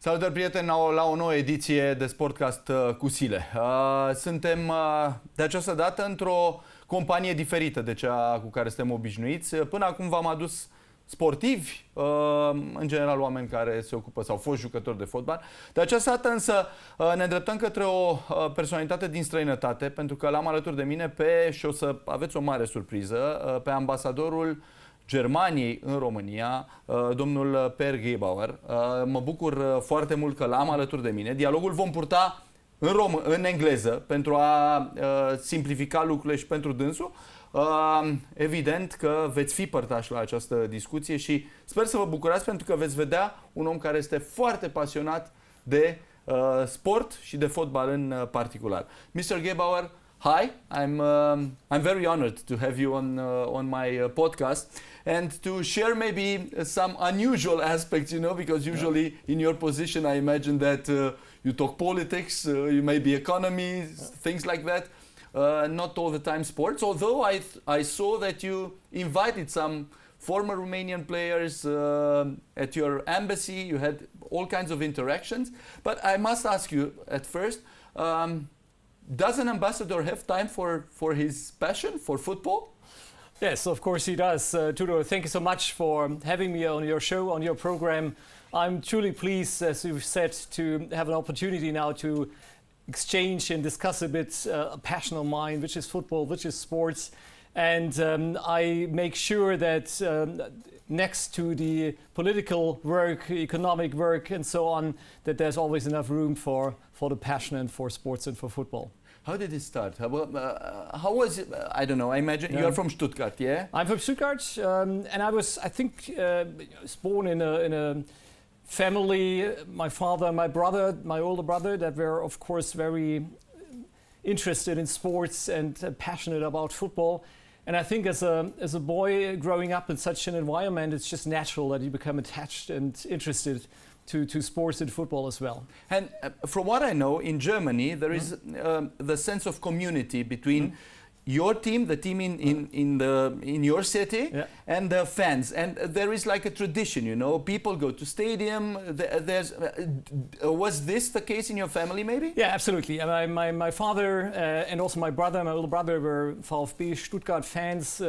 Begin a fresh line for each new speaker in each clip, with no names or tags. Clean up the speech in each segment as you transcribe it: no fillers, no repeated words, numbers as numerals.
Salutări, prieteni, la o nouă ediție de SportCast cu Sile. Suntem de această dată într-o companie diferită de cea cu care suntem obișnuiți. Până acum v-am adus sportivi, în general oameni care se ocupă sau fost jucători de fotbal. De această dată însă ne îndreptăm către o personalitate din străinătate, pentru că l-am alături de mine și o să aveți o mare surpriză, pe ambasadorul Germaniei în România, domnul Per Gebauer. Mă bucur foarte mult că l-am alături de mine. Dialogul vom purta în engleză pentru a simplifica lucrurile și pentru dânsul. Evident că veți fi părtași la această discuție și sper să vă bucurați, pentru că veți vedea un om care este foarte pasionat de sport și de fotbal în particular. Mr. Gebauer, hi, I'm very honored to have you on my podcast and to share maybe some unusual aspects, you know, because usually in your position I imagine that you talk politics, you maybe economy, things like that. Not all the time sports, although I saw that you invited some former Romanian players at your embassy. You had all kinds of interactions. But I must ask you at first, does an ambassador have time for his passion for football?
Yes, of course he does. Tudor, thank you so much for having me on your show, on your program. I'm truly pleased, as you've said, to have an opportunity now to exchange and discuss a bit a passion of mine, which is football, which is sports. And I make sure that next to the political work, economic work and so on, that there's always enough room for the passion and for sports and for football.
How did it start? How was it? I don't know. I imagine you are from Stuttgart, yeah?
I'm from Stuttgart, and I was born in a family. My father, my brother, my older brother, that were of course very interested in sports and passionate about football. And I think as a boy growing up in such an environment, it's just natural that you become attached and interested to sports and football as well.
And from what I know, in Germany, there is the sense of community between your team, the team in your city, and the fans. And there is like a tradition, you know, people go to stadium. Was this the case in your family, maybe?
Yeah, absolutely. My father and also my brother, my older brother, were Vfb Stuttgart fans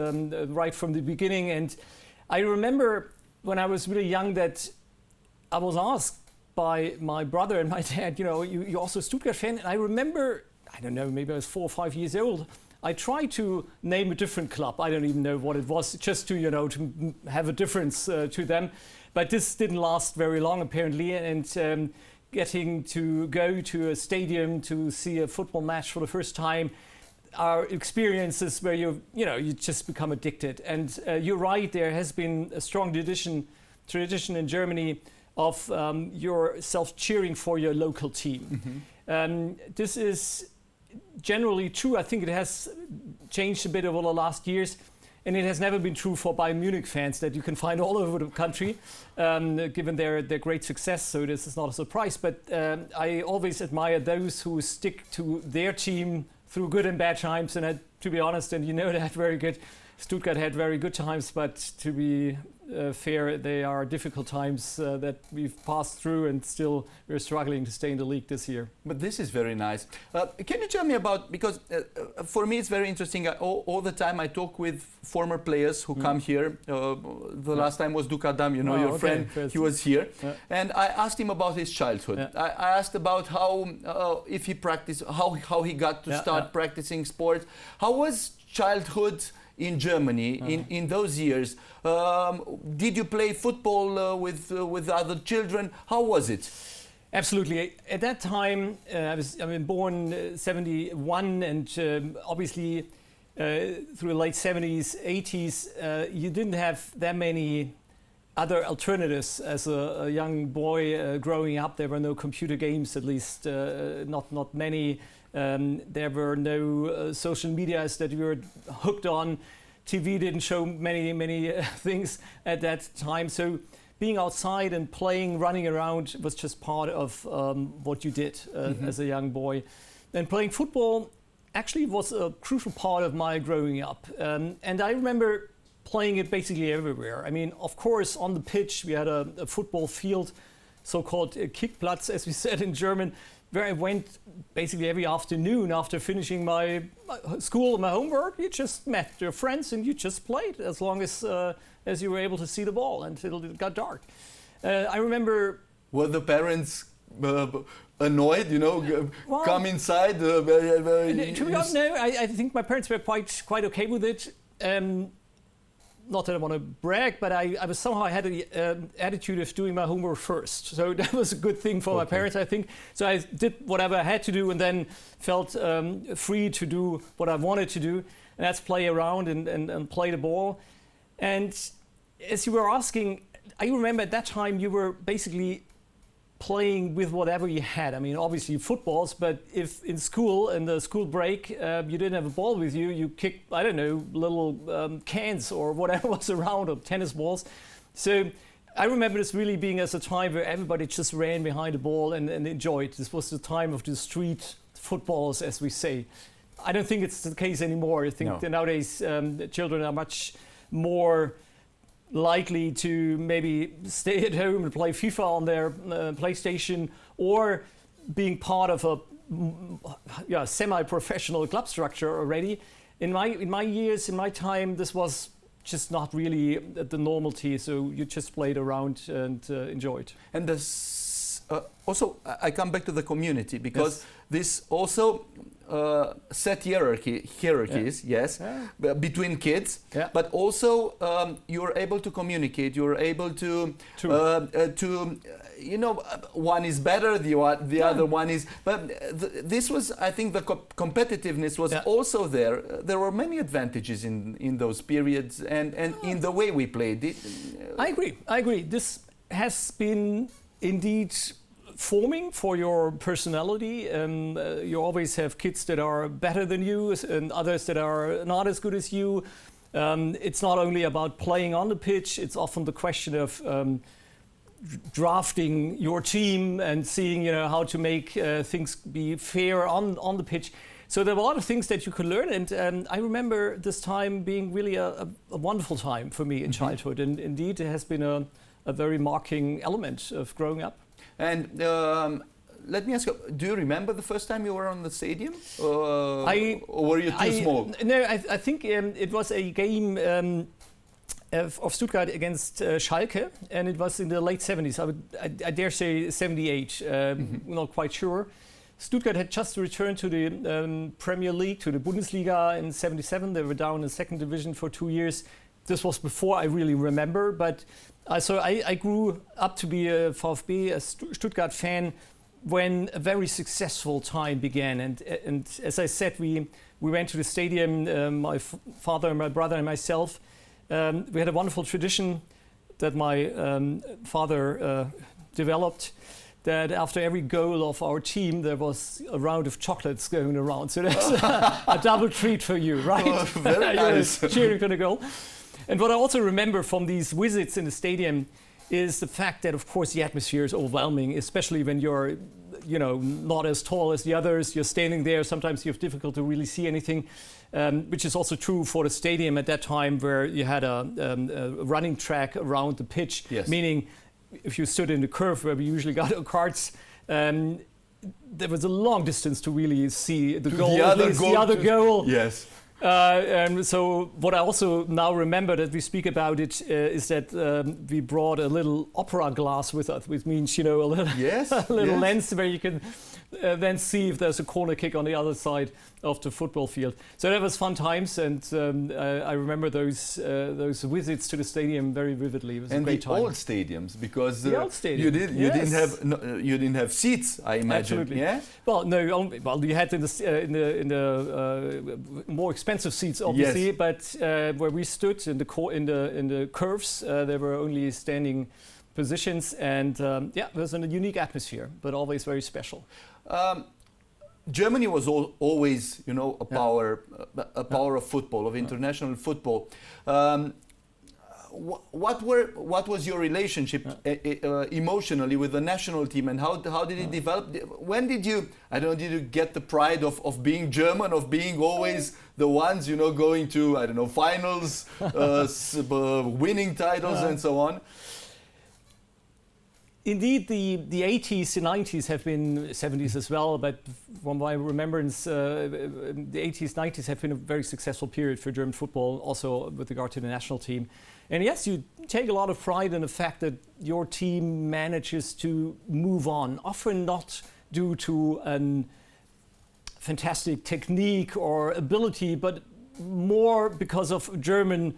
right from the beginning. And I remember when I was really young that I was asked by my brother and my dad, you know, you're also a Stuttgart fan? And I remember, I don't know, maybe I was 4 or 5 years old. I tried to name a different club. I don't even know what it was, just to, you know, to have a difference to them. But this didn't last very long, apparently. And getting to go to a stadium to see a football match for the first time are experiences where you just become addicted. And you're right, there has been a strong tradition in Germany of yourself cheering for your local team. This is generally true. I think it has changed a bit over the last years, and it has never been true for Bayern Munich fans that you can find all over the country, given their great success. So this is not a surprise. But I always admire those who stick to their team through good and bad times. And to be honest, and you know that Stuttgart had very good times, but to be fair, they are difficult times that we've passed through, and still we're struggling to stay in the league this year.
But this is very nice. Can you tell me about, because for me it's very interesting, all the time I talk with former players who come here. The last time was Duka Dam, you know, your friend, he was here. And I asked him about his childhood. I asked about how, if he practiced, how he got to start practicing sports. How was childhood in Germany in those years? Did you play football with other children? How was it?
Absolutely. At that time, I was born 71, and obviously through the late 70s, 80s, you didn't have that many other alternatives as a young boy growing up. There were no computer games, at least not many. There were no social medias that we were hooked on. TV didn't show many things at that time. So being outside and playing, running around was just part of what you did as a young boy. And playing football actually was a crucial part of my growing up. And I remember playing it basically everywhere. I mean, of course, on the pitch, we had a football field so-called Kickplatz, as we said in German, where I went basically every afternoon after finishing my school, my homework. You just met your friends and you just played as long as you were able to see the ball until it got dark. I remember...
Were the parents annoyed, well, come inside?
To be honest, no, I think my parents were quite okay with it. Not that I want to brag, but I was somehow I had the attitude of doing my homework first. So that was a good thing for my parents, I think. So I did whatever I had to do and then felt free to do what I wanted to do. And that's play around and play the ball. And as you were asking, I remember at that time you were basically playing with whatever you had. I mean, obviously footballs, but if in school, in the school break, you didn't have a ball with you, you kicked, I don't know, little cans or whatever was around, or tennis balls. So I remember this really being as a time where everybody just ran behind the ball and enjoyed. This was the time of the street footballs, as we say. I don't think it's the case anymore. I think that nowadays children are much more likely to maybe stay at home and play FIFA on their PlayStation, or being part of a semi-professional club structure already. In my years, in my time, this was just not really the normality. So you just played around and enjoyed.
And this also, I come back to the community, because this also set hierarchies, between kids, but also you're able to communicate. You're able to one is better, the other one is. But this was, I think, the competitiveness was also there. There were many advantages in those periods and in the way we played.
I agree. This has been indeed forming for your personality. You always have kids that are better than you and others that are not as good as you. It's not only about playing on the pitch, it's often the question of drafting your team and seeing how to make things be fair on the pitch. So there were a lot of things that you could learn, and I remember this time being really a wonderful time for me in childhood, and indeed it has been a very marking element of growing up.
And let me ask you, do you remember the first time you were on the stadium? Or were you too small?
No, I think it was a game of Stuttgart against Schalke, and it was in the late 70s. I dare say 78, not quite sure. Stuttgart had just returned to the Premier League, to the Bundesliga in 77. They were down in the second division for 2 years. This was before I really remember, but so I grew up to be a Vfb, a Stuttgart fan, when a very successful time began. And as I said, we went to the stadium, my father and my brother and myself. We had a wonderful tradition that my father developed, that after every goal of our team, there was a round of chocolates going around. So that's a double treat for you, right?
Oh, very nice.
Cheering for the goal. And what I also remember from these visits in the stadium is the fact that, of course, the atmosphere is overwhelming, especially when you're, not as tall as the others. You're standing there. Sometimes you have difficulty to really see anything, which is also true for the stadium at that time, where you had a running track around the pitch, meaning if you stood in the curve where we usually got our cards, there was a long distance to really see the goal, the other goal.
Yes.
And so what I also now remember that we speak about it is that we brought a little opera glass with us, which means, a little lens where you can then see if there's a corner kick on the other side of the football field. So that was fun times, and I remember those visits to the stadium very vividly. It was a great time.
And the old stadiums, because
the old stadium.
you didn't have seats, I imagine.
Absolutely.
Yeah.
Well, no. You had in the more expensive seats, obviously, but where we stood in the curves, there were only standing positions, and it was a unique atmosphere, but always very special.
Germany was always, a power of football, of international football. What was your relationship emotionally with the national team, and how did it develop? When did you get the pride of being German, of being always the ones, going to, finals, winning titles and so on?
Indeed, the 80s and 90s have been 70s as well, but from my remembrance, the 80s, 90s have been a very successful period for German football, also with regard to the national team. And yes, you take a lot of pride in the fact that your team manages to move on, often not due to a fantastic technique or ability, but more because of German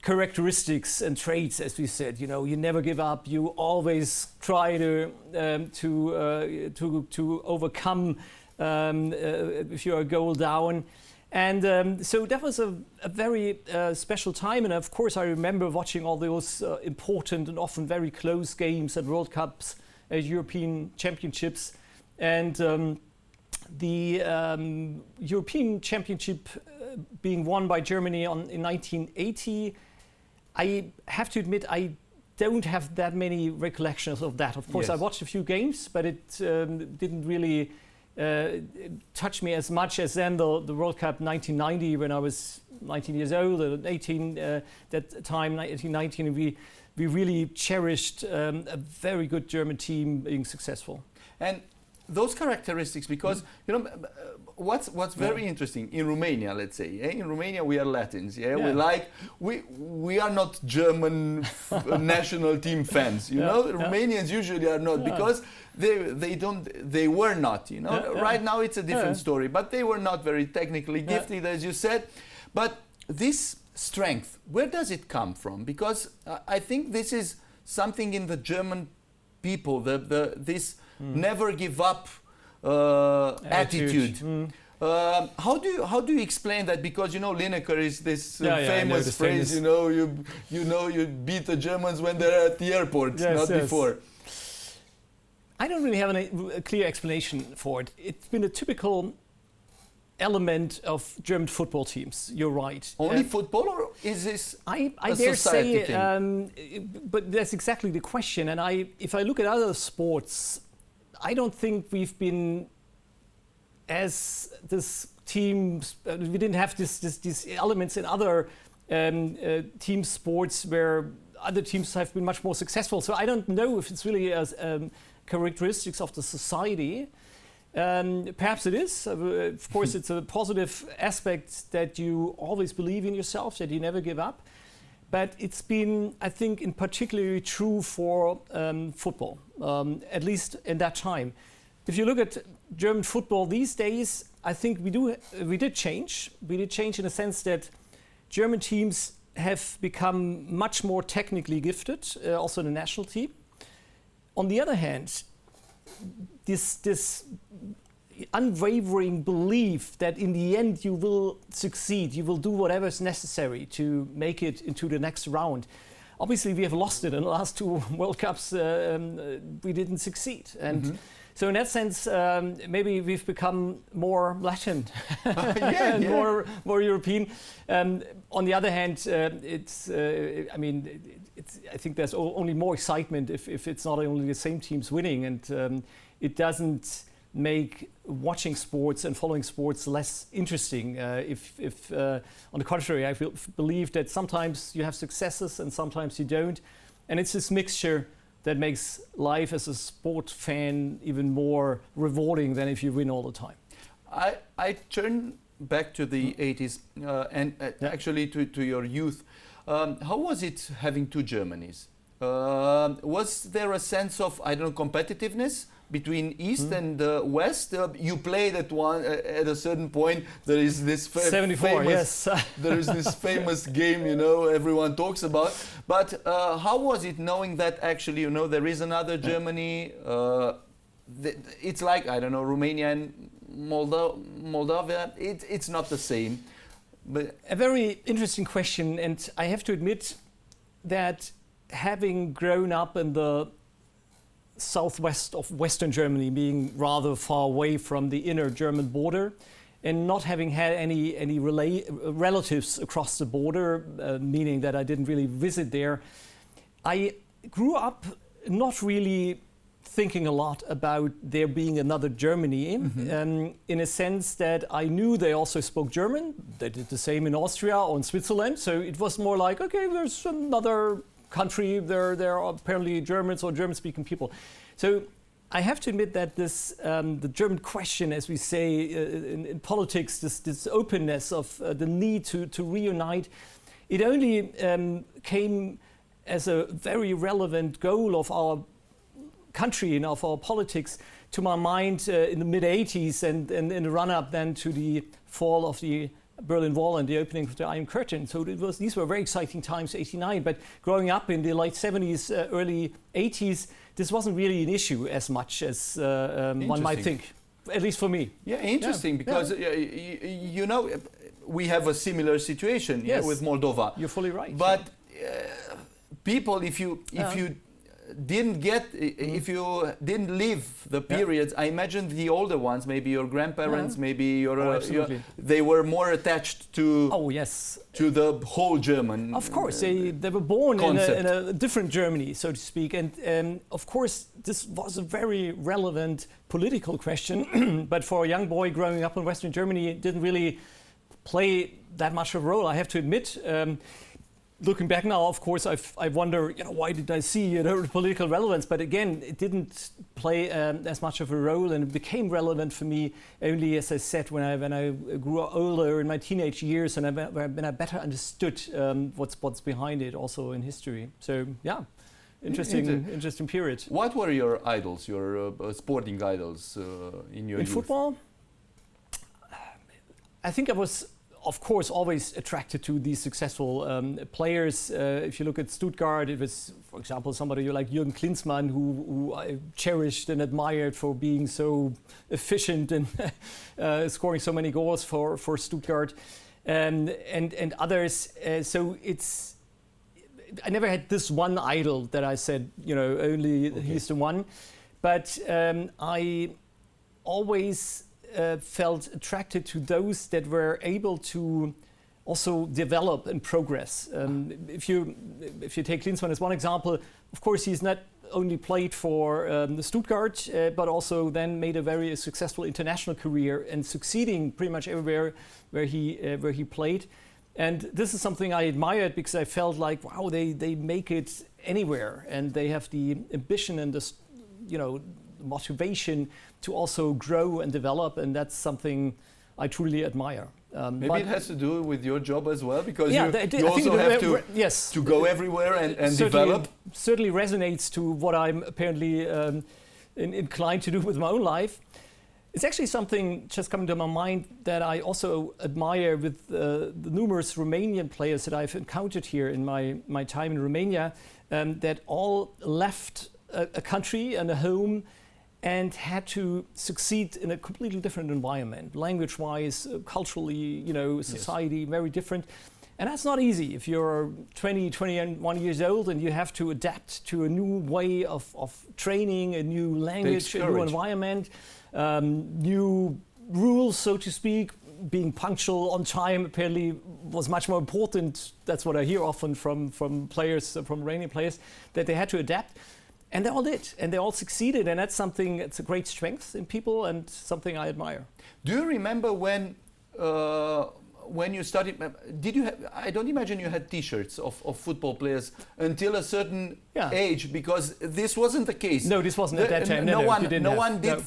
characteristics and traits, as we said. You know, you never give up. You always try to overcome if you're a goal down. And so that was a very special time. And of course, I remember watching all those important and often very close games at World Cups, European Championships. And the European Championship being won by Germany in 1980, I have to admit I don't have that many recollections of that. Of course, yes. I watched a few games, but it didn't really touch me as much as then the World Cup 1990 when I was 19 years old, 18 that time, 1919, and we really cherished a very good German team being successful.
And those characteristics, because you know what's very interesting in Romania, let's say, in Romania we are Latins, we are not German national team fans, you know. Romanians usually are not, because they were not, you know. Right now it's a different story, but they were not very technically gifted, as you said. But this strength, where does it come from? Because I think this is something in the German people, this never give up attitude. How do you explain that? Because you know Lineker is this famous phrase. You know you beat the Germans when they're at the airport, not before.
I don't really have a clear explanation for it. It's been a typical element of German football teams. You're right.
Only football, or is this
I dare say, but that's exactly the question. And if I look at other sports, I don't think we've been as this team. We didn't have these elements in other team sports where other teams have been much more successful. So I don't know if it's really as characteristics of the society. Perhaps it is. Of course, it's a positive aspect that you always believe in yourself, that you never give up. But it's been, I think, in particularly true for football, at least in that time. If you look at German football these days, I think we did change. We did change in the sense that German teams have become much more technically gifted, also the national team. On the other hand, this unwavering belief that in the end you will succeed, you will do whatever is necessary to make it into the next round. Obviously, we have lost it in the last two World Cups. We didn't succeed, and so in that sense, maybe we've become more Latin and more European. On the other hand, I think there's only more excitement if it's not only the same teams winning, and it doesn't make watching sports and following sports less interesting. If on the contrary, I believe that sometimes you have successes and sometimes you don't, and it's this mixture that makes life as a sport fan even more rewarding than if you win all the time.
I turn back to the 80s and actually to your youth. How was it having two Germanys? Was there a sense of, I don't know, competitiveness between East and West? You played at a certain point. There is this
74, yes.
There is this famous game, you know, everyone talks about. But how was it knowing that actually, you know, there is another Germany? It's like, I don't know, Romania and Moldova. It's not the same. But
a very interesting question, and I have to admit that having grown up in the southwest of Western Germany, being rather far away from the inner German border, and not having had any relatives across the border, meaning that I didn't really visit there, I grew up not really thinking a lot about there being another Germany, in a sense that I knew they also spoke German. They did the same in Austria or in Switzerland, so it was more like, okay, there's another country, there are apparently Germans or German-speaking people. So I have to admit that this, the German question, as we say in politics, this openness of the need to reunite, it only came as a very relevant goal of our country and of our politics to my mind in the mid-80s and in the run-up then to the fall of the Berlin Wall and the opening of the Iron Curtain. So these were very exciting times, 89, but growing up in the late 70s, early 80s, this wasn't really an issue as much as one might think, at least for me.
Yeah, interesting, because you know, we have a similar situation with Moldova.
You're fully right.
But people, if you didn't get, if you didn't live the periods, I imagine the older ones, maybe your grandparents, maybe your, they were more attached to to the whole German.
Of course, they were born in a different Germany, so to speak, and of course this was a very relevant political question. But for a young boy growing up in Western Germany, it didn't really play that much of a role, I have to admit. Looking back now, of course, I wonder, why did I see political relevance? But again, it didn't play as much of a role, and it became relevant for me only, as I said, when I grew older in my teenage years, and when I better understood what's behind it, also in history. So yeah, interesting period.
What were your idols, your sporting idols in your youth?
In football, I think I was, of course, always attracted to these successful players. If you look at Stuttgart, it was, for example, somebody like Jurgen Klinsmann, who I cherished and admired for being so efficient and scoring so many goals for Stuttgart, and others. So I never had this one idol that I said, only he's the one. But I always felt attracted to those that were able to also develop and progress. If you take Klinsmann as one example, of course he's not only played for the Stuttgart, but also then made a very successful international career and succeeding pretty much everywhere where he played. And this is something I admired because I felt like, wow, they make it anywhere, and they have the ambition and the motivation to also grow and develop, and that's something I truly admire.
Maybe it has to do with your job as well, because you also have to go everywhere and develop.
Certainly resonates to what I'm apparently inclined to do with my own life. It's actually something just coming to my mind that I also admire with the numerous Romanian players that I've encountered here in my time in Romania, that all left a country and a home and had to succeed in a completely different environment, language-wise, culturally, society, very different. And that's not easy if you're 20, 21 years old and you have to adapt to a new way of training, a new language, a new environment, new rules, so to speak. Being punctual on time apparently was much more important. That's what I hear often from players, from Iranian players, that they had to adapt. And they all did, and they all succeeded, and that's a great strength in people and something I admire.
Do you remember when you started, I don't imagine you had t-shirts of football players until a certain age, because this wasn't the case.
No, this wasn't at that time.
No one did,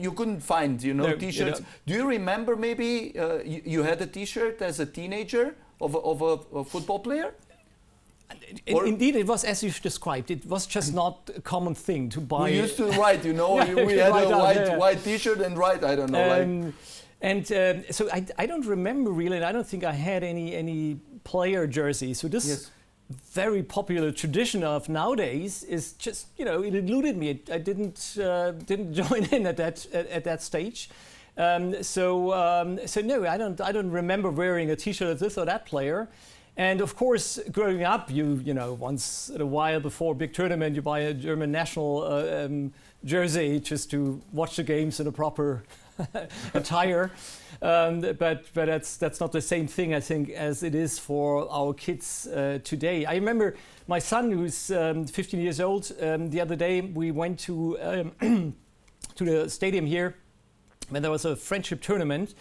you couldn't find, t-shirts. Do you remember maybe you had a t-shirt as a teenager of a football player?
Indeed, it was as you've described. It was just not a common thing to buy.
We used to write, we had a white T-shirt and write, I don't know.
So I don't remember really, and I don't think I had any player jersey. So this very popular tradition of nowadays is just, it eluded me. I didn't join in at that stage. So no, I don't remember wearing a T-shirt of this or that player. And of course, growing up, once in a while before a big tournament, you buy a German national jersey just to watch the games in a proper attire. But that's not the same thing, I think, as it is for our kids today. I remember my son, who's 15 years old, the other day we went to the stadium here when there was a friendship tournament.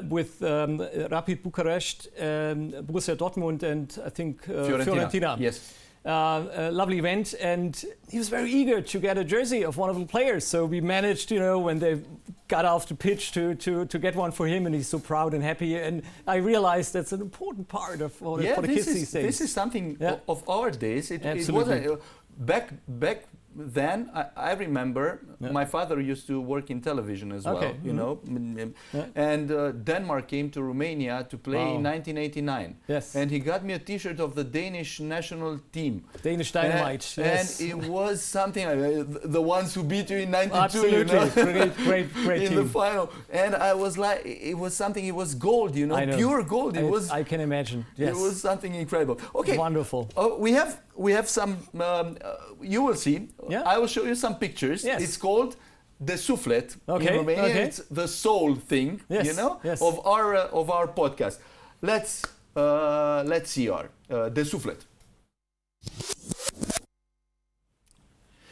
with Rapid Bucharest, Borussia Dortmund, and I think Fiorentina.
Yes.
A lovely event, and he was very eager to get a jersey of one of the players. So we managed, when they got off the pitch, to get one for him, and he's so proud and happy. And I realized that's an important part of for the kids these days.
This is something of our days. It wasn't back then. I remember my father used to work in television as well, and Denmark came to Romania to play in 1989.
Yes.
And he got me a T-shirt of the Danish national team.
Danish Dynamite.
And it was something the ones who beat you in '92.
Absolutely, great
in
team.
the final. And I was like, it was something. It was gold, pure gold.
I can imagine. Yes.
It was something incredible. Okay.
Wonderful.
We have some. You will see.
Yeah.
I will show you some pictures.
Yes.
It's called the soufflet in Romania.
Okay.
It's the soul thing,
yes.
of our podcast. Let's see the soufflet.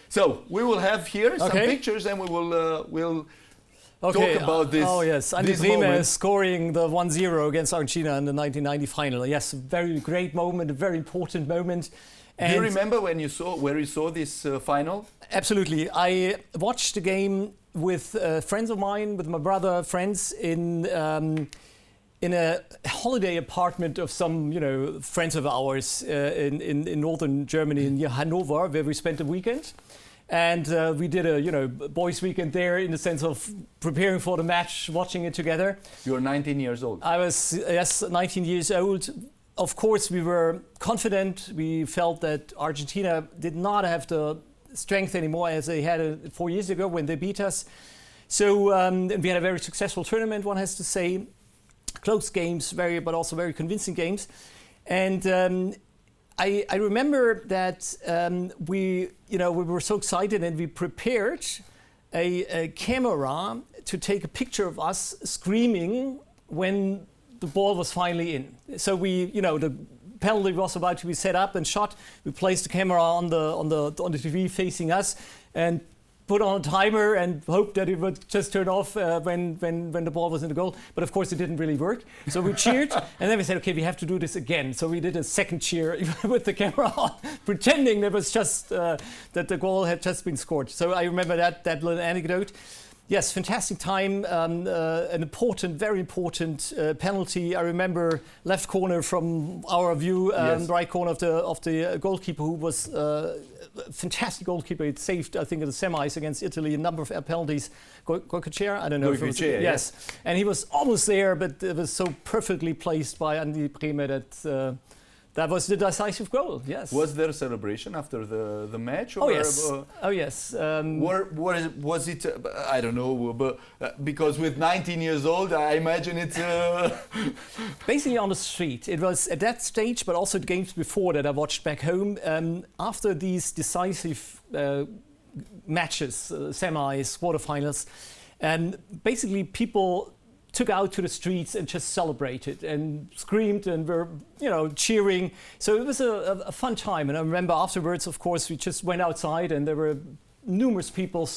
So we will have here some pictures, and we will we'll talk about this.
Oh yes, Andi Bremer scoring the 1-0 against Argentina in the 1990 final. Yes, a very great moment, a very important moment.
Do you remember where you saw this final?
Absolutely. I watched the game with friends of mine, with my brother, friends in a holiday apartment of some, friends of ours in northern Germany, near Hanover, where we spent the weekend. And we did a, boys' weekend there in the sense of preparing for the match, watching it together.
You were 19 years old.
I was, 19 years old. Of course, we were confident. We felt that Argentina did not have the strength anymore as they had 4 years ago when they beat us. So and we had a very successful tournament, one has to say. Close games, but also very convincing games. And I remember that we were so excited, and we prepared a camera to take a picture of us screaming when the ball was finally in. So the penalty was about to be set up and shot. We placed the camera on the TV facing us and put on a timer and hoped that it would just turn off when the ball was in the goal. But of course it didn't really work. So we cheered, and then we said, okay, we have to do this again. So we did a second cheer with the camera on, pretending that was just that the goal had just been scored. So I remember that little anecdote. Yes, fantastic time, an important, very important penalty. I remember left corner from our view, right corner of the goalkeeper, who was a fantastic goalkeeper. It saved, I think, in the semis against Italy, a number of penalties. Goicoechea, I don't know.
Goicoechea,
yes. And he was almost there, but it was so perfectly placed by Andi Bremer that that was the decisive goal, yes. Was
there a celebration after the match?
Or oh, yes.
Was it, I don't know, but, because with 19 years old, I imagine it's...
Basically on the street. It was at that stage, but also the games before that I watched back home. After these decisive matches, semis, quarterfinals, basically people took out to the streets and just celebrated and screamed and were, cheering. So it was a fun time. And I remember afterwards, of course, we just went outside and there were numerous people,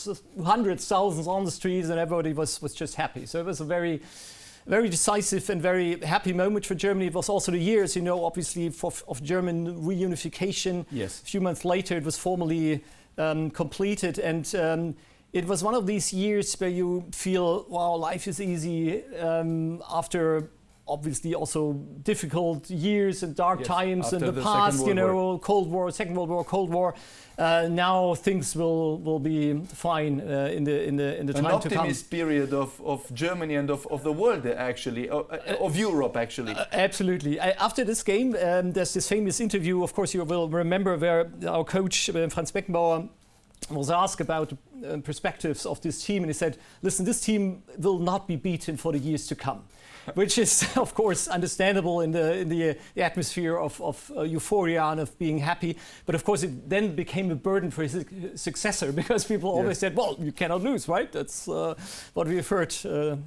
hundreds, thousands on the streets, and everybody was just happy. So it was a very, very decisive and very happy moment for Germany. It was also the years, obviously, of German reunification.
Yes.
A few months later, it was formally completed. And it was one of these years where you feel, wow, life is easy after obviously also difficult years and dark times in the past, Cold War, Second World War, Cold War. Now things will be fine in the time to come. An
optimist period of Germany and of the world, actually, of Europe, actually.
Absolutely. After this game, there's this famous interview, of course you will remember, where our coach, Franz Beckenbauer, was asked about the perspectives of this team, and he said, listen, this team will not be beaten for the years to come, which is, of course, understandable in the atmosphere of euphoria and of being happy. But of course, it then became a burden for his successor, because people always said, well, you cannot lose, right? That's what we've heard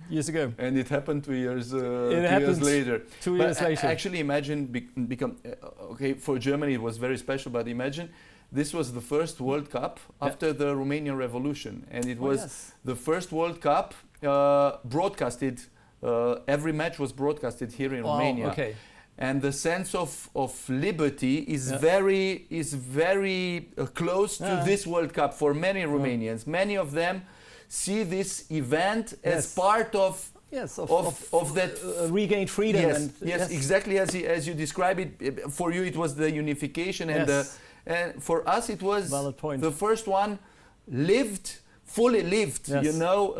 years ago.
And it happened 2 years, later.
2 years later.
Actually, imagine, for Germany it was very special, but imagine this was the first World Cup after the Romanian Revolution, and it was the first World Cup broadcasted every match was broadcasted here in Romania.
Okay.
And the sense of liberty is very close to this World Cup for many Romanians. Many of them see this event as part of that
regained freedom.
Yes, exactly as you describe it. For you, it was the unification, and for us, it was the first one fully lived. You know,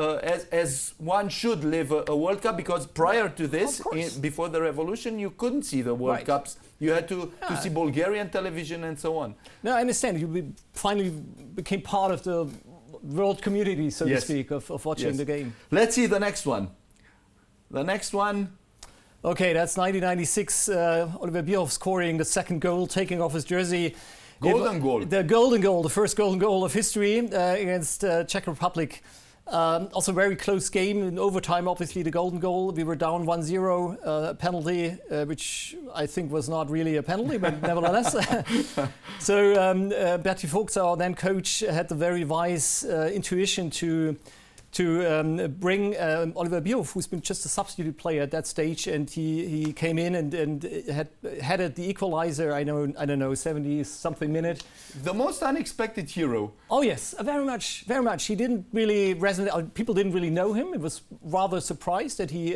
as one should live a World Cup, because prior to this, before the revolution, you couldn't see the World Cups. You had to see Bulgarian television and so on.
No, I understand. You finally became part of the world community, so to speak, of watching the game.
Let's see the next one. The next one.
Okay, that's 1996. Oliver Bierhoff scoring the second goal, taking off his jersey.
Golden goal.
The golden goal, the first golden goal of history against Czech Republic. Also very close game in overtime, obviously the golden goal. We were down 1-0, penalty, which I think was not really a penalty, but nevertheless. So Berti Vogt, our then coach, had the very wise intuition to bring Oliver Bierhoff, who's been just a substitute player at that stage, and he came in and had headed the equalizer. I don't know, 70-something minute.
The most unexpected hero.
Oh yes, very much, very much. He didn't really resonate. People didn't really know him. It was rather surprised that he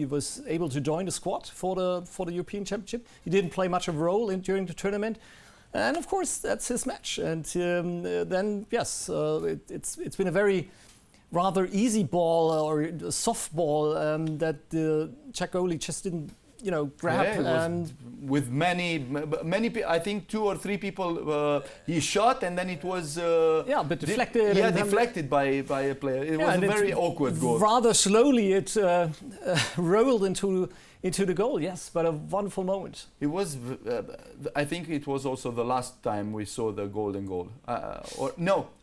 was able to join the squad for the European Championship. He didn't play much of a role during the tournament. And of course, that's his match. And then, yes, it's been a very rather easy ball or soft ball that the Czech goalie just didn't, grab. And
with many, I think 2 or 3 people he shot, and then it was
but deflected.
Deflected by a player. It was a very awkward goal.
Rather slowly, it rolled into the goal, yes, but a wonderful moment.
It was, I think it was also the last time we saw the golden goal.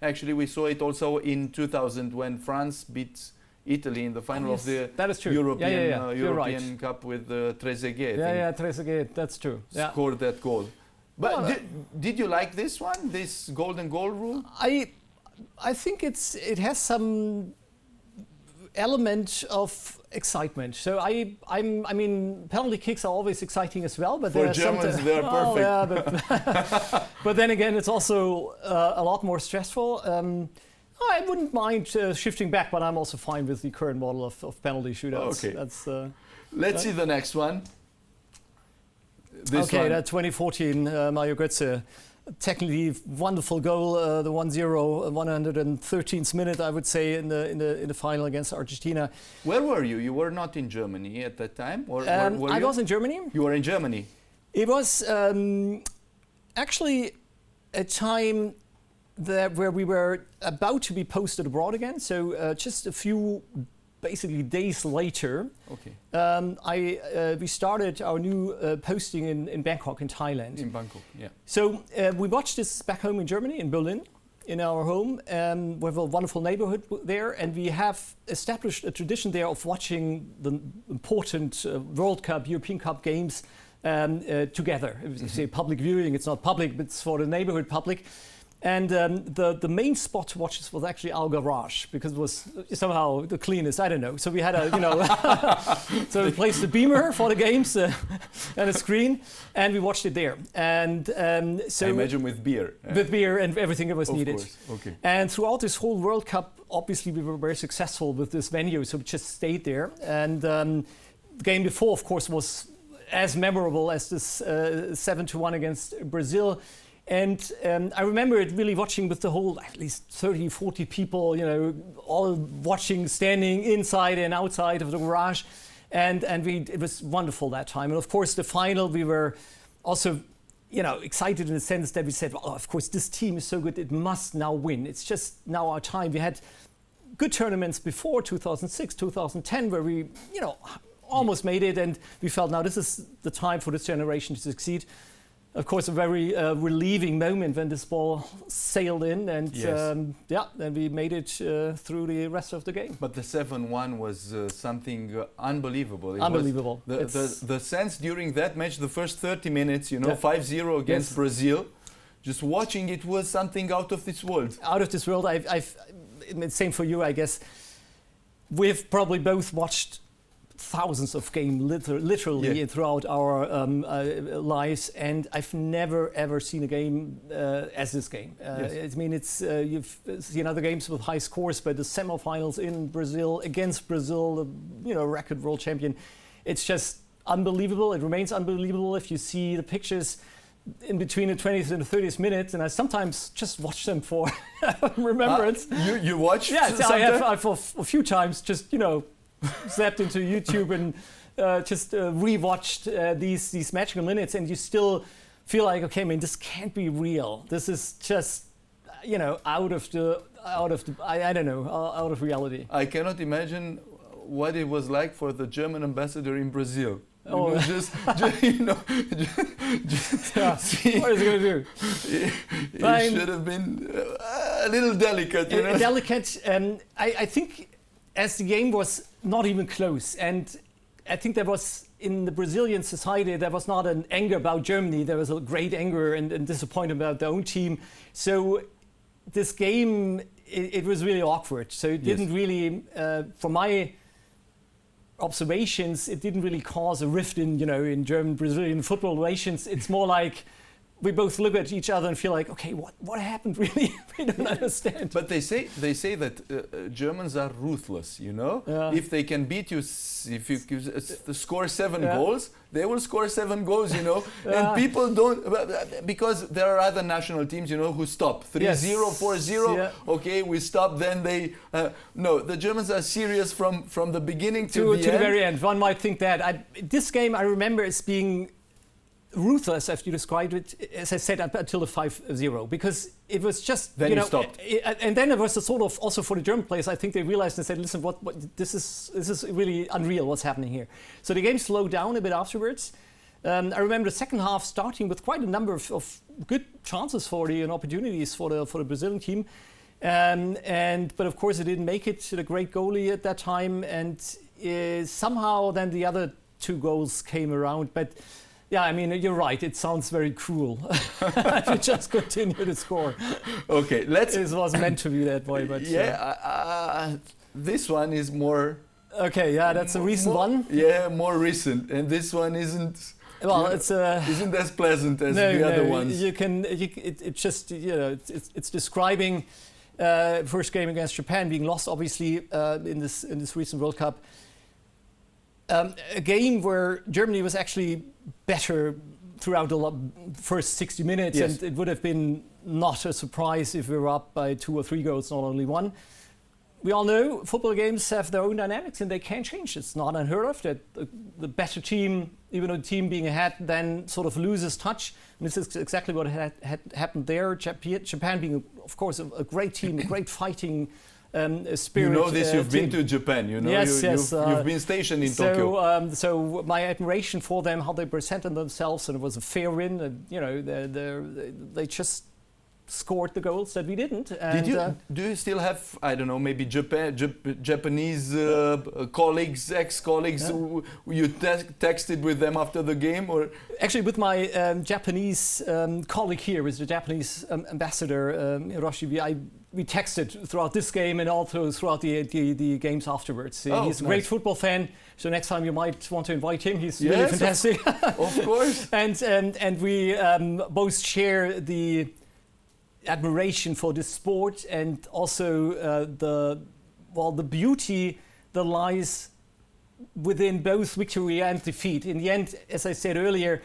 Actually we saw it also in 2000 when France beat Italy in the final of the European Cup with Trezeguet.
Trezeguet, that's true.
Scored that goal. But did you like this one, this golden goal rule?
I think it has some element of excitement. So I mean, penalty kicks are always exciting as well, but
for Germans they're perfect.
But then again, it's also a lot more stressful. I wouldn't mind shifting back, but I'm also fine with the current model of penalty shootouts.
Okay.
That's,
let's see the next one. That
2014 Mario Götze. Technically wonderful goal, the 1-0, 113th minute, I would say, in the final against Argentina.
Where were you? You were not in Germany at that time, or
I was in Germany.
You were in Germany.
It was actually a time where we were about to be posted abroad again. So just a few basically days later, we started our new posting in Bangkok, in Thailand.
In Bangkok, yeah.
So we watched this back home in Germany, in Berlin, in our home. We have a wonderful neighborhood there, and we have established a tradition there of watching the important World Cup, European Cup games together. If you say public viewing, it's not public, but it's for the neighborhood public. And the main spot to watch this was actually our garage, because it was somehow the cleanest. I don't know. So we had so we placed a beamer for the games and a screen, and we watched it there. And so
I imagine with beer.
With beer and everything that was needed.
Course. Okay.
And throughout this whole World Cup, obviously we were very successful with this venue, so we just stayed there. And the game before, of course, was as memorable as this 7-1 against Brazil. And I remember it really watching with the whole, at least 30, 40 people, all watching, standing inside and outside of the garage. And it was wonderful that time. And of course, the final, we were also, excited in the sense that we said, well, of course, this team is so good, it must now win. It's just now our time. We had good tournaments before 2006, 2010, where we, almost made it. And we felt now this is the time for this generation to succeed. Of course, a very relieving moment when this ball sailed in, and then we made it through the rest of the game.
But the 7-1 was something unbelievable.
Unbelievable.
The sense during that match, the first 30 minutes, 5-0 against Brazil, just watching it was something out of this world.
Out of this world. Same for you, I guess. we've probably both watched thousands of games literally throughout our lives, and I've never ever seen a game as this game. I mean, it's you've seen other games with high scores, but the semifinals in Brazil against Brazil, the record world champion, it's just unbelievable. It remains unbelievable if you see the pictures in between the 20th and the 30th minute, and I sometimes just watch them for remembrance.
You watch?
Yeah, I've a few times just zapped into YouTube and just rewatched these magical minutes, and you still feel like, okay, man, this can't be real. This is just out of reality.
I cannot imagine what it was like for the German ambassador in Brazil. Just
what is he going to do?
He should have been a little delicate.
Delicate. I think as the game was not even close, and I think there was in the Brazilian society there was not an anger about Germany. There was a great anger and disappointment about their own team. So this game, it was really awkward. So it didn't really, from my observations, it didn't really cause a rift in German-Brazilian football relations. It's more like we both look at each other and feel like, okay, what happened really? We don't understand.
But they say that Germans are ruthless. If they can beat you, if you score 7 goals, they will score 7 goals. And people don't, because there are other national teams, who stop 3-0, 4-0. Yeah. Okay, we stop. Then they no. The Germans are serious from the beginning to the
very end. One might think that this game I remember as being ruthless, as you described it, as I said, up until the 5-0, because it was just
then you stopped.
And then it was a sort of also for the German players. I think they realized and said, "Listen, what this is really unreal. What's happening here?" So the game slowed down a bit afterwards. I remember the second half starting with quite a number of good chances for and opportunities for the Brazilian team, but of course it didn't make it to the great goalie at that time, and somehow then the other 2 goals came around, but. Yeah, I mean, you're right. It sounds very cruel if you just continue to score.
Okay,
It was meant to be that way, but
this one is more.
Okay, yeah, that's a recent one.
Yeah, more recent, and this one isn't.
Well,
isn't as pleasant as the other ones.
It's describing first game against Japan being lost, obviously, in this recent World Cup. A game where Germany was actually better throughout the first 60 minutes, and it would have been not a surprise if we were up by 2 or 3 goals, not only 1. We all know football games have their own dynamics and they can change. It's not unheard of that the better team, even though the team being ahead, then sort of loses touch. And this is exactly what had happened there. Japan being, of course, a great team, a great fighting spirit.
You've been to Japan,
Yes,
you've been stationed in Tokyo.
So my admiration for them, how they presented themselves, and it was a fair win. And, they just scored the goals that we didn't. And,
do you still have, I don't know, maybe Japanese colleagues, ex-colleagues who you texted with them after the game? Or
actually, with my Japanese colleague here, with the Japanese ambassador Hiroshi, we texted throughout this game and also throughout the games afterwards. He's a great football fan, so next time you might want to invite him. He's really fantastic.
Of course.
And we both share the admiration for this sport, and also the beauty that lies within both victory and defeat. In the end, as I said earlier,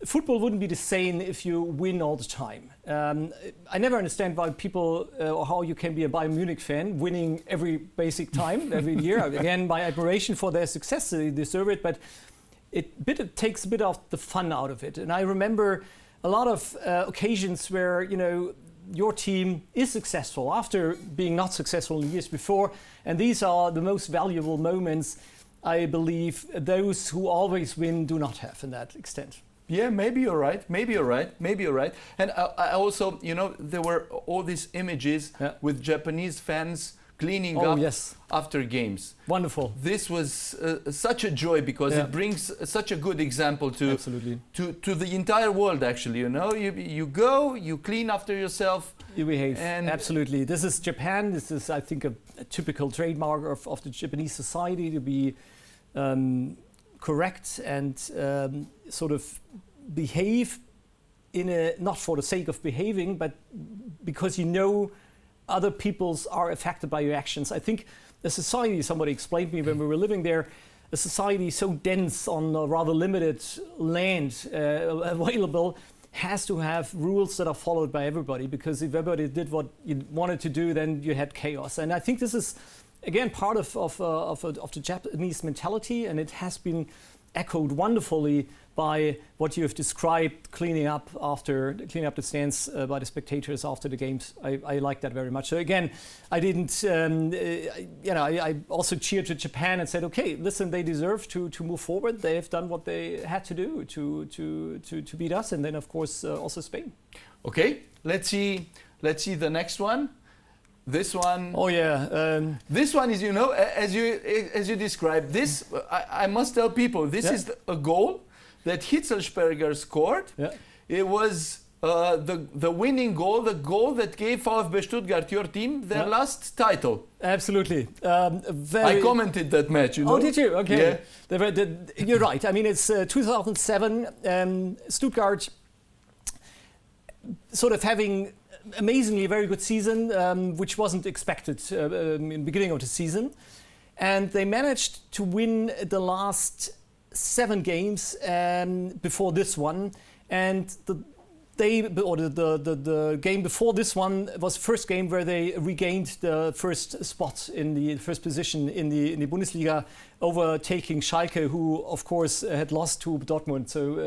football wouldn't be the same if you win all the time. I never understand why people, or how you can be a Bayern Munich fan, winning every basic time, every year. Again, my admiration for their success, they deserve it, but it takes a bit of the fun out of it. And I remember a lot of occasions where, your team is successful after being not successful in the years before. And these are the most valuable moments, I believe, those who always win do not have in that extent.
Yeah, maybe you're right. And I also, there were all these images with Japanese fans cleaning
Oh,
up
yes.
after games.
Wonderful.
This was such a joy because
Yeah.
it brings such a good example to
Absolutely.
to the entire world. Actually, you know, you go, you clean after yourself.
You behave.
And
Absolutely. This is Japan. This is, I think, a typical trademark of the Japanese society to be correct and sort of behave in a, not for the sake of behaving, but because you know other peoples are affected by your actions. I think the society, somebody explained to me when we were living there, a society so dense on a rather limited land available has to have rules that are followed by everybody, because if everybody did what you wanted to do, then you had chaos. And I think this is, again, part of the Japanese mentality, and it has been echoed wonderfully by what you have described, cleaning up the stands by the spectators after the games. I like that very much. So again, I didn't, I also cheered to Japan and said, okay, listen, they deserve to move forward. They have done what they had to do to beat us, and then of course also Spain.
Okay, let's see the next one. This one.
Oh yeah.
This one is, you know, as you described this. I must tell people this is a goal that Hitzelsperger scored. Yeah. It was the winning goal, the goal that gave Vfb Stuttgart, your team, their last title.
Absolutely.
I commented that match. You know?
Oh, did you? Okay.
Yeah.
You're right. I mean, it's 2007. Stuttgart sort of having amazingly very good season, which wasn't expected in the beginning of the season. And they managed to win the last 7 games before this one. And the game before this one was the first game where they regained the first spot in the first position in the Bundesliga, overtaking Schalke, who of course had lost to Dortmund. So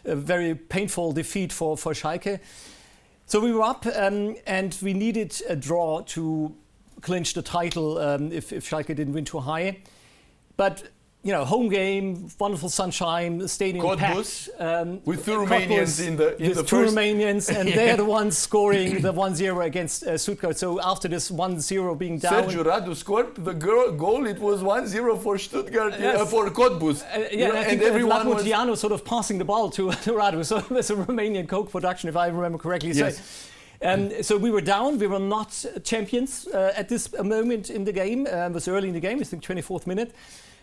a very painful defeat for Schalke. So we were up and we needed a draw to clinch the title if Schalke didn't win too high. But you know, home game, wonderful sunshine, stadium packed.
With 2 Romanians in the
first. 2 Romanians, and they're the ones scoring the 1-0 against Stuttgart. So after this 1-0 being down...
Sergiu Radu scored the goal. It was 1-0 for Stuttgart, for Cottbus.
And I think everyone was... Diano sort of passing the ball to Radu. So it was a Romanian Coke production, if I remember correctly.
Yes.
So we were down. We were not champions at this moment in the game. It was early in the game, I think 24th minute.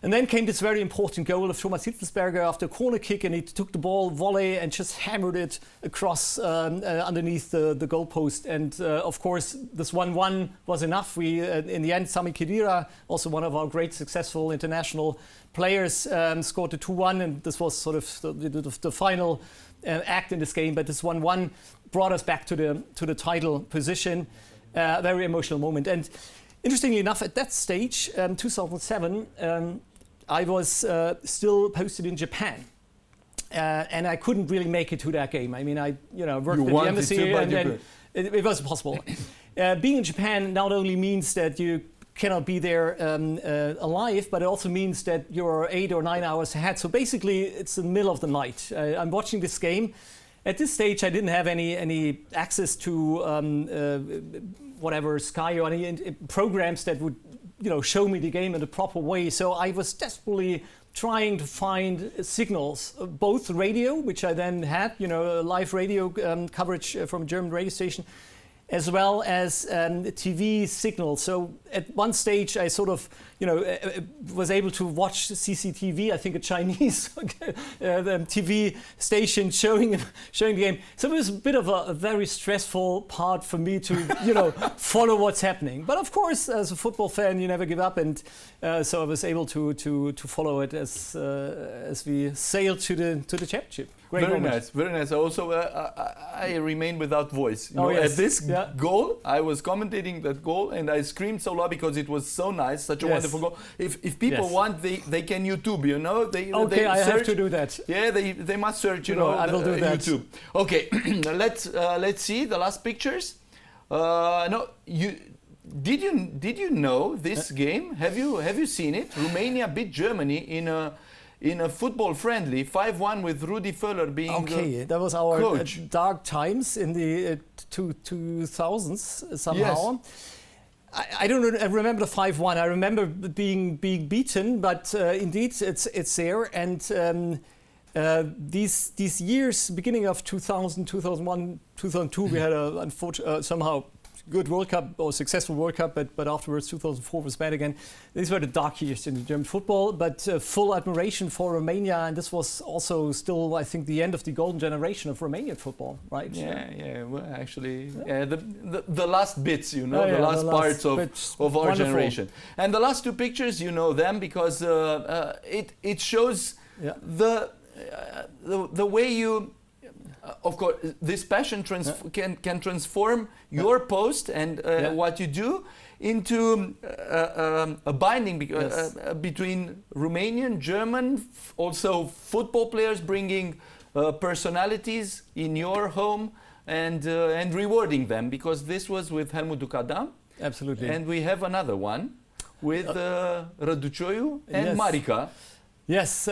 And then came this very important goal of Thomas Hitzelsperger after a corner kick, and he took the ball volley and just hammered it across underneath the goalpost. And of course, this 1-1 was enough. We, in the end, Sami Khedira, also one of our great successful international players, scored the 2-1, and this was sort of the final act in this game. But this 1-1 brought us back to the title position. A very emotional moment. And interestingly enough, at that stage, 2007, I was still posted in Japan, and I couldn't really make it to that game. I mean, I worked at the embassy, and then it wasn't possible. Being in Japan not only means that you cannot be there alive, but it also means that you're 8 or 9 hours ahead. So basically, it's the middle of the night. I'm watching this game. At this stage, I didn't have any access to whatever Sky or any programs that would, show me the game in the proper way. So I was desperately trying to find signals, both radio, which I then had, live radio coverage from a German radio station, as well as TV signals. So at one stage, I sort of, was able to watch CCTV, I think a Chinese TV station showing the game. So it was a bit of a very stressful part for me to, follow what's happening. But of course, as a football fan, you never give up, and so I was able to follow it as we sailed to the championship. Great moment.
Nice, very nice. Also, I remain without voice.
Yes.
At this goal, I was commentating that goal, and I screamed so loud because it was so nice, such a wonderful goal. If people want, they can YouTube.
I have to do that.
Yeah, they must search.
I will do that.
YouTube. Okay, let's see the last pictures. Did you know this game? Have you seen it? Romania beat Germany in a football friendly 5-1 with Rudi Völler being
that was our
coach.
Dark times in the 2000s somehow. I don't remember the 5-1. I remember being beaten, but indeed it's there. And these years, beginning of 2000, 2001, 2002, we had a somehow good World Cup or successful World Cup, but afterwards 2004 was bad again. These were the dark years in German football, but full admiration for Romania, and this was also still, I think, the end of the golden generation of Romanian football, right?
Yeah. Well, actually, the last bits, the last parts of our
wonderful
generation. And the last two pictures, you know them because it shows the way you. Of course, this passion can transform your post and what you do into a binding between Romanian, German, also football players, bringing personalities in your home and rewarding them, because this was with Helmut Ducadam.
Absolutely.
And we have another one with Răducioiu and Marica.
Yes.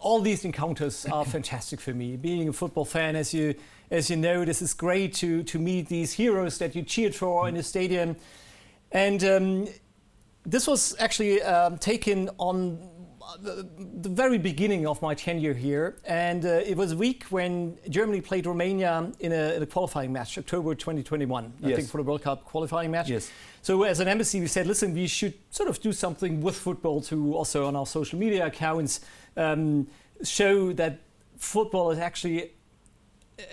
All these encounters are fantastic for me. Being a football fan, as you know, this is great to meet these heroes that you cheered for in the stadium. And this was actually taken on the very beginning of my tenure here. And it was a week when Germany played Romania in a qualifying match, October 2021, I think, for the World Cup qualifying match.
Yes.
So as an embassy, we said, listen, we should sort of do something with football to also on our social media accounts show that football is actually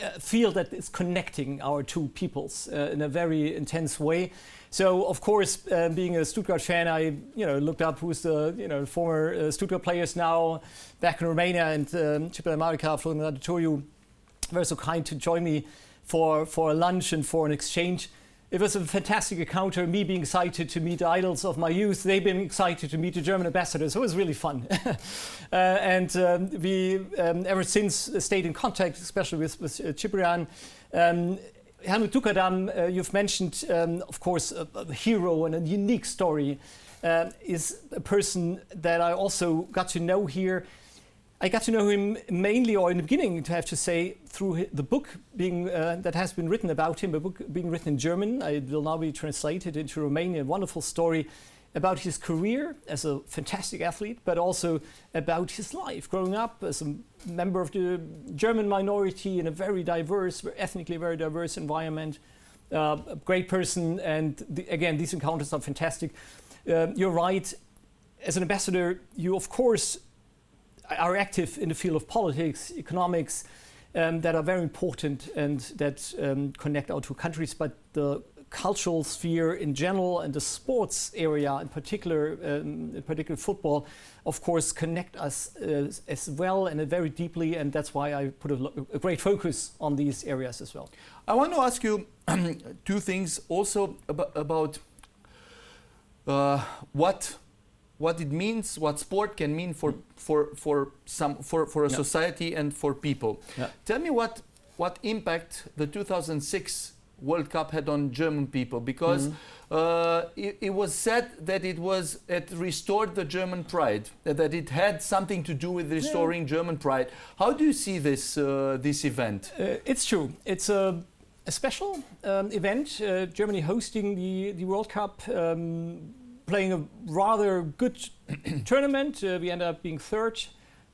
a field that is connecting our two peoples in a very intense way. So of course, being a Stuttgart fan, I looked up who's the former Stuttgart players now back in Romania, and Ciprian Marica, Florian Răducioiu were so kind to join me for a lunch and for an exchange. It was a fantastic encounter, me being excited to meet the idols of my youth, they being excited to meet the German ambassador, so it was really fun. And we ever since stayed in contact, especially with Ciprian. Helmut Ducadam, you've mentioned, of course, a hero and a unique story, is a person that I also got to know here. I got to know him mainly, or in the beginning, to have to say, through the book being that has been written about him, a book being written in German. It will now be translated into Romanian. A wonderful story about his career as a fantastic athlete, but also about his life growing up as a member of the German minority in a very diverse, ethnically very diverse environment. A great person, and again, these encounters are fantastic. You're right. As an ambassador, you of course are active in the field of politics, economics, that are very important and that connect our two countries. But the cultural sphere in general and the sports area in particular football, of course, connect us as well and very deeply. And that's why I put a great focus on these areas as well.
I want to ask you two things also about what it means, what sport can mean for a society and for people. Yeah. Tell me what impact the 2006 World Cup had on German people, because it was said that it restored the German pride, that it had something to do with restoring German pride. How do you see this event?
It's true. It's a special event. Germany hosting the World Cup. Playing a rather good tournament. We ended up being third,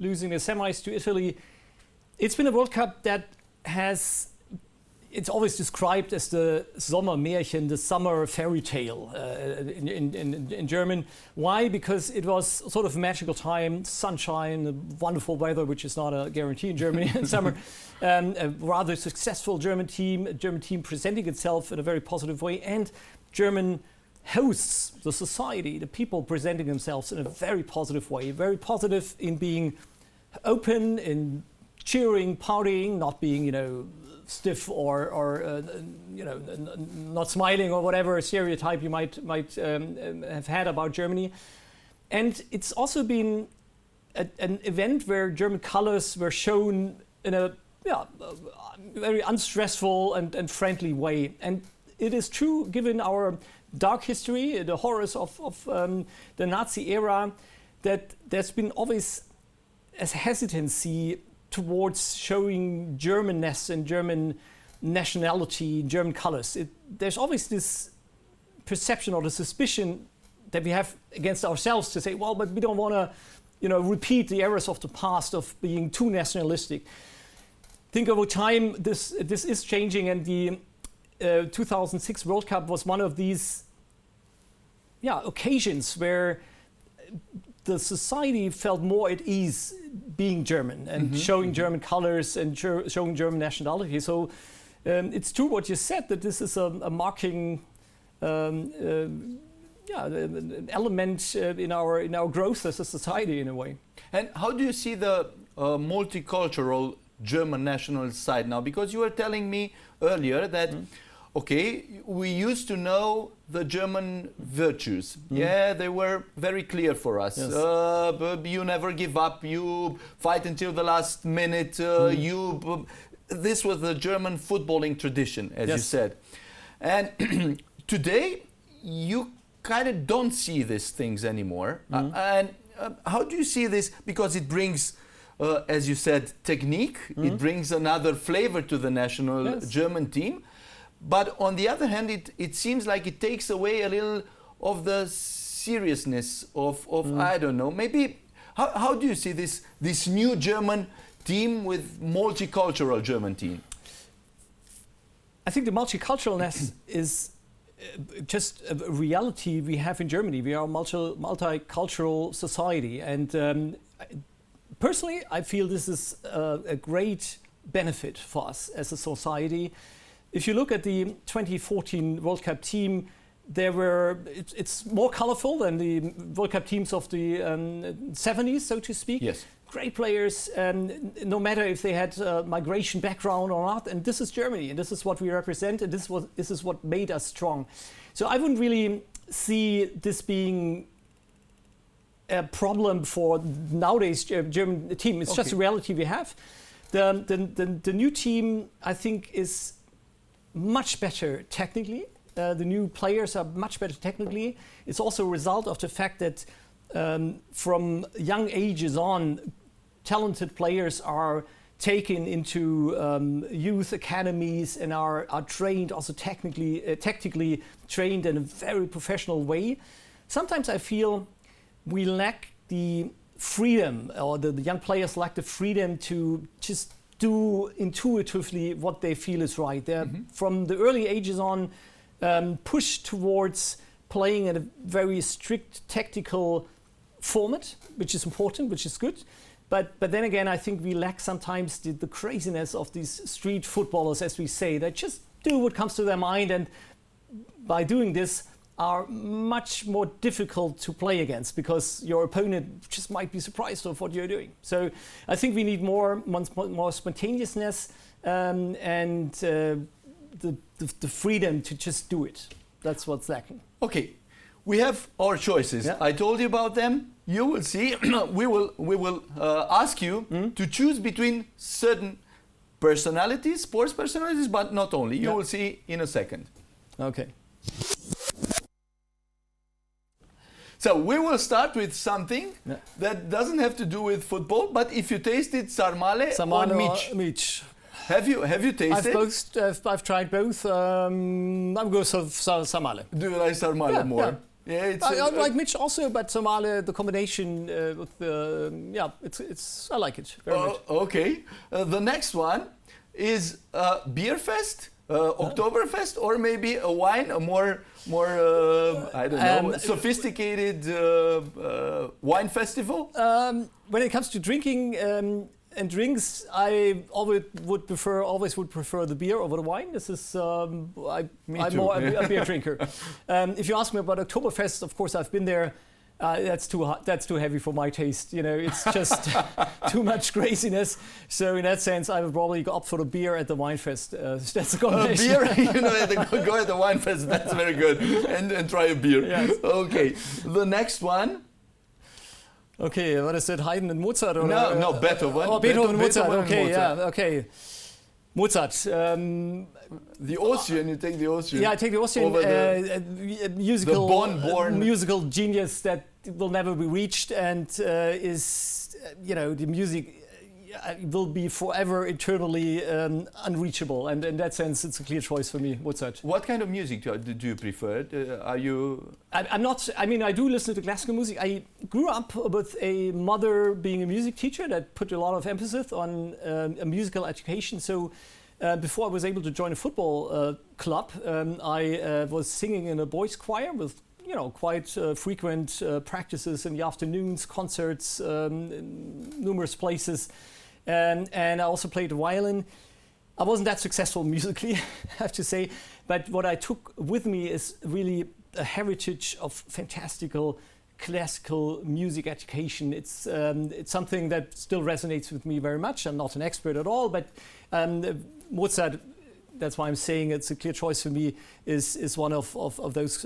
losing the semis to Italy. It's been a World Cup that it's always described as the Sommermärchen, the summer fairy tale in German. Why? Because it was sort of a magical time, sunshine, wonderful weather, which is not a guarantee in Germany in summer. A rather successful German team presenting itself in a very positive way, and German hosts, the society, the people presenting themselves in a very positive way, very positive in being open, in cheering, partying, not being, stiff or not smiling or whatever stereotype you might have had about Germany. And it's also been an event where German colors were shown in a very unstressful and friendly way. And it is true, given our dark history, the horrors of the Nazi era, that there's been always a hesitancy towards showing Germanness and German nationality, German colors. There's always this perception or the suspicion that we have against ourselves to say, well, but we don't want to, repeat the errors of the past of being too nationalistic. I think over time this is changing, and the 2006 World Cup was one of these occasions where the society felt more at ease being German and showing German colors and showing German nationality. So it's true what you said, that this is a marking an element in our growth as a society in a way.
And how do you see the multicultural German national side now? Because you were telling me earlier that okay, we used to know the German virtues. Yeah, they were very clear for us.
Yes.
You never give up, you fight until the last minute, this was the German footballing tradition, as you said. And today, you kind of don't see these things anymore. And how do you see this? Because it brings, as you said, technique, it brings another flavor to the national German team. But on the other hand, it seems like it takes away a little of the seriousness of I don't know, maybe, how do you see this new German team with multicultural German team?
I think the multiculturalness is just a reality we have in Germany. We are a multicultural society, and personally I feel this is a great benefit for us as a society. If you look at the 2014 World Cup team, it's more colorful than the World Cup teams of the 70s, so to speak.
Yes.
Great players, no matter if they had a migration background or not. And this is Germany, and this is what we represent, and this is what made us strong. So I wouldn't really see this being a problem for nowadays German team. It's just a reality we have. The new team, I think, is much better technically. The new players are much better technically. It's also a result of the fact that from young ages on, talented players are taken into youth academies and are trained also tactically trained in a very professional way. Sometimes I feel we lack the freedom, or the young players lack the freedom to just do intuitively what they feel is right. They're from the early ages on pushed towards playing in a very strict tactical format, which is important, which is good. But then again, I think we lack sometimes the craziness of these street footballers, as we say, that just do what comes to their mind, and by doing this are much more difficult to play against because your opponent just might be surprised of what you're doing. So I think we need more spontaneousness and the freedom to just do it. That's what's lacking. Okay,
we have our choices. I told you about them. You will see. we will ask you to choose between certain personalities, sports personalities, but not only. You will see in a second.
Okay.
So we will start with something that doesn't have to do with football, but if you tasted sarmale or mici. Have you tasted?
I've tried both. I'm going to sarmale.
Do you like sarmale more? Yeah,
I like mici also, but sarmale, the combination with the I like it very much.
Okay. The next one is beer fest, Oktoberfest, or maybe a wine, a more I don't know, sophisticated wine festival.
When it comes to drinking and drinks, I always would prefer the beer over the wine. This is I'm more a beer drinker. If you ask me about Oktoberfest, of course I've been there. That's too heavy for my taste. It's just too much craziness. So in that sense, I would probably go up for the beer at the Weinfest. That's a combination.
Beer, go at the Weinfest. That's very good. And try a beer. Yes. Okay. The next one.
Okay, what is it? Haydn and Mozart? Or,
no, Beethoven.
Oh, Beethoven and Mozart. Okay, Mozart. Okay. Mozart.
The Austrian, you take the Austrian.
Yeah, I take the Austrian. Musical genius that will never be reached, and is the music will be forever, eternally unreachable. And in that sense, it's a clear choice for me, Mozart.
What kind of music do you prefer? Are you...
I'm not, I mean, I do listen to classical music. I grew up with a mother being a music teacher that put a lot of emphasis on a musical education. So before I was able to join a football club, I was singing in a boys' choir with quite frequent practices in the afternoons, concerts, numerous places. And I also played the violin. I wasn't that successful musically, I have to say. But what I took with me is really a heritage of fantastical classical music education. It's something that still resonates with me very much. I'm not an expert at all, but Mozart, that's why I'm saying it's a clear choice for me, is one of those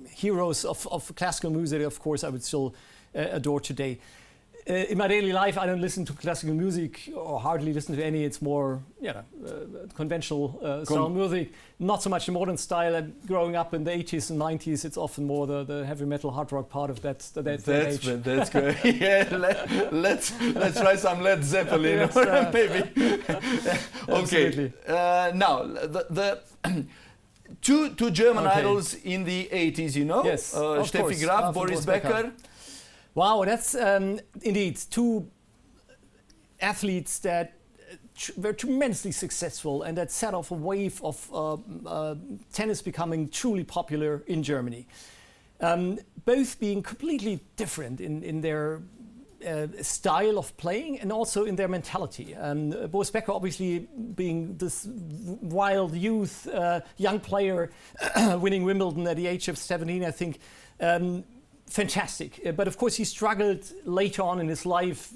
heroes of classical music. Of course, I would still adore today. In my daily life, I don't listen to classical music or hardly listen to any. It's more conventional style music, not so much the modern style. Growing up in the 80s and 90s, it's often more the heavy metal, hard rock part of that age.
That's good. Yeah, let's try some Led Zeppelin maybe. Okay. Now the two German idols in the 80s, you know?
Yes.
Steffi Graf, Boris Becker.
Wow, that's indeed two athletes that were tremendously successful and that set off a wave of tennis becoming truly popular in Germany. Both being completely different in their style of playing and also in their mentality. Boris Becker obviously being this wild youth, young player, winning Wimbledon at the age of 17, I think. Fantastic, but of course he struggled later on in his life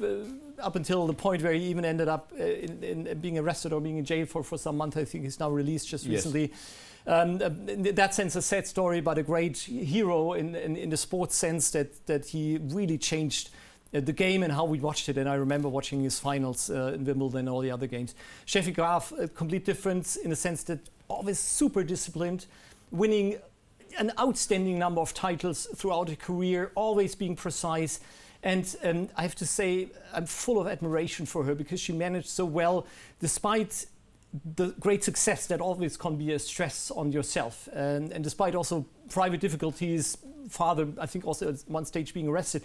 up until the point where he even ended up in being arrested or being in jail for some months. I think he's now released just recently. In that sense, a sad story, but a great hero in the sports sense that he really changed the game and how we watched it. And I remember watching his finals in Wimbledon and all the other games. Steffi Graf, a complete difference in the sense that always super disciplined, winning an outstanding number of titles throughout her career, always being precise. And I have to say, I'm full of admiration for her because she managed so well, despite the great success that always can be a stress on yourself. And despite also private difficulties, father, I think also at one stage being arrested,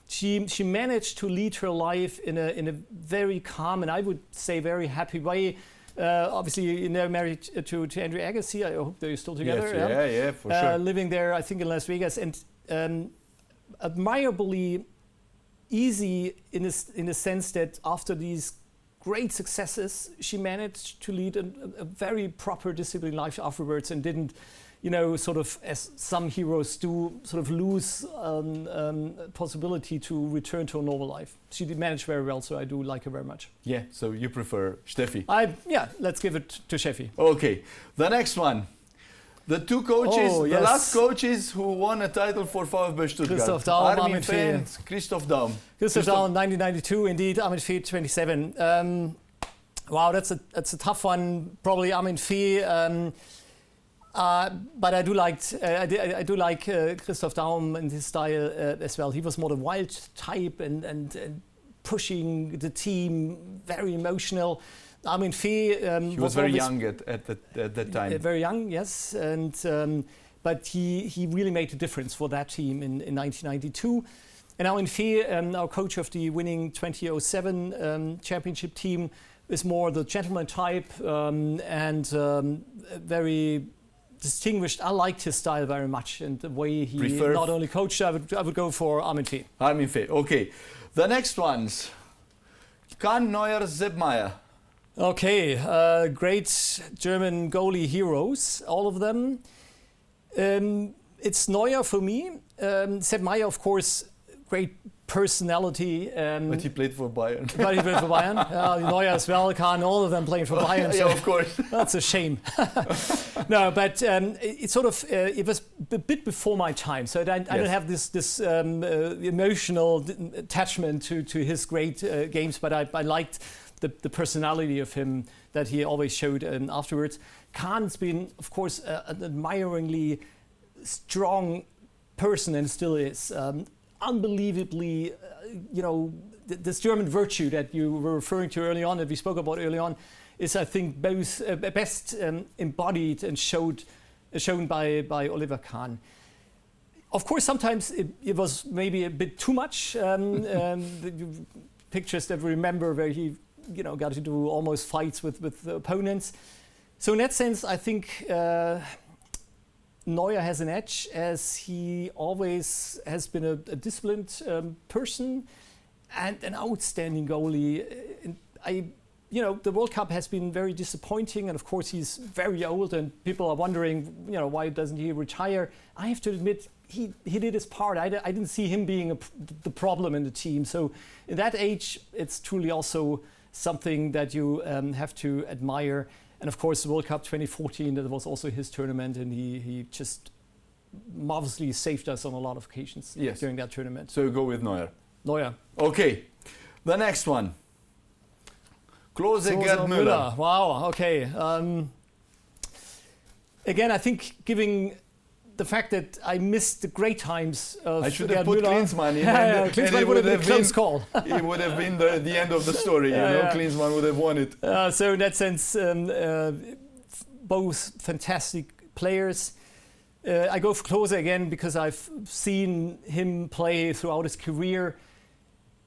she managed to lead her life in a very calm and I would say very happy way. Obviously, you're now married to Andrew Agassi. I hope they're still together.
Yes, yeah, for sure.
Living there, I think, in Las Vegas, and admirably easy in the sense that after these great successes, she managed to lead a very proper, disciplined life afterwards, and didn't, sort of as some heroes do, sort of lose possibility to return to a normal life. She did manage very well, so I do like her very much.
Yeah, so you prefer Steffi?
Let's give it to Steffi.
Okay, the next one. The two coaches, the last coaches who won a title for Vfb Stuttgart.
Christoph Daum,
Armin Fee and Christoph Daum.
Christoph Daum, 1992, indeed. Armin Fee, 27. Wow, that's a tough one. Probably Armin Fee. But I do like Christoph Daum and his style as well. He was more the wild type and pushing the team, very emotional. Armin Fee
he was very young at that time.
Very young, yes, and but he really made a difference for that team in 1992. And Armin Fee, our coach of the winning 2007 championship team, is more the gentleman type and very distinguished. I liked his style very much and the way he not only coached. I would go for Armin Fee.
Armin Fee. Okay, the next ones: Kahn, Neuer, Sepp Maier.
Okay, great German goalie heroes, all of them. It's Neuer for me. Sepp Maier, of course, great personality.
But he played for Bayern.
But he played for Bayern. Neuer as well, Kahn, all of them playing for Bayern.
Yeah, of course.
That's a shame. No, but it's sort of, it was a bit before my time. So I don't have this emotional attachment to his great games, but I liked the personality of him that he always showed afterwards. Kahn's been, of course, an admiringly strong person and still is. unbelievably, this German virtue that you were referring to early on, that we spoke about early on, is I think both best embodied and shown by Oliver Kahn. Of course, sometimes it was maybe a bit too much. The pictures that we remember where he, got to do almost fights with the opponents. So in that sense, I think Neuer has an edge, as he always has been a disciplined person and an outstanding goalie. The World Cup has been very disappointing, and of course he's very old, and people are wondering, why doesn't he retire? I have to admit, he did his part. I didn't see him being the problem in the team. So in that age, it's truly also something that you have to admire. And of course, the World Cup 2014, that was also his tournament, and he just marvelously saved us on a lot of occasions during that tournament.
So you go with Neuer.
Neuer.
Okay, the next one. Klose, Gerd Müller.
Wow, okay. Again, I think giving the fact that I missed the great times of
I should have put Klinsmann in.
Klinsmann would have been a close call.
It would have been the end of the story, Klinsmann would have won it.
So in that sense, both fantastic players. I go for Klose again because I've seen him play throughout his career.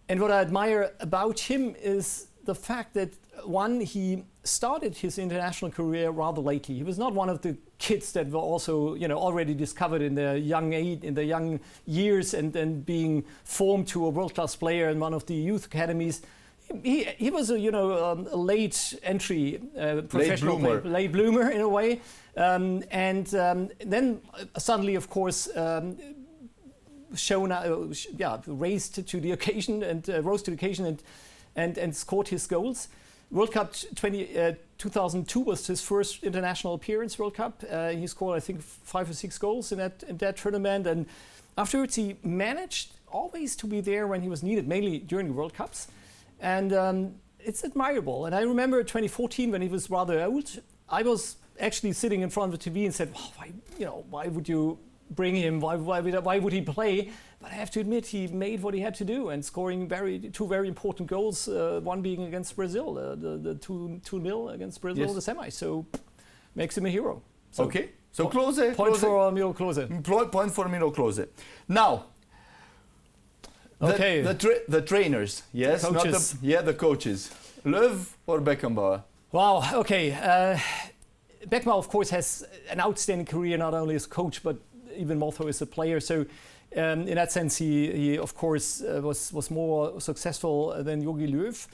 And what I admire about him is the fact that, one, he started his international career rather lately. He was not one of the kids that were also, already discovered in their young years and then being formed to a world-class player in one of the youth academies. He was a late entry professional player, late bloomer in a way, and then suddenly, of course, raised to the occasion and rose to the occasion and scored his goals. World Cup 2002 was his first international appearance. World Cup, he scored I think 5 or 6 goals in that tournament, and afterwards he managed always to be there when he was needed, mainly during the World Cups, and it's admirable. And I remember 2014 when he was rather old. I was actually sitting in front of the TV and said, why would you bring him? Why would he play? But I have to admit, he made what he had to do and scoring two very important goals. One being against Brazil, the 2-0 against Brazil, the semi. So makes him a hero. So
okay. So Klose.
Point for Miro Klose.
Point for Miro Klose. Now.
Okay.
The trainers, yes,
the coaches.
The coaches. Löw or Beckenbauer?
Wow. Okay. Beckenbauer, of course, has an outstanding career, not only as a coach, but even more so as a player. So in that sense, he of course was more successful than Jogi Löw.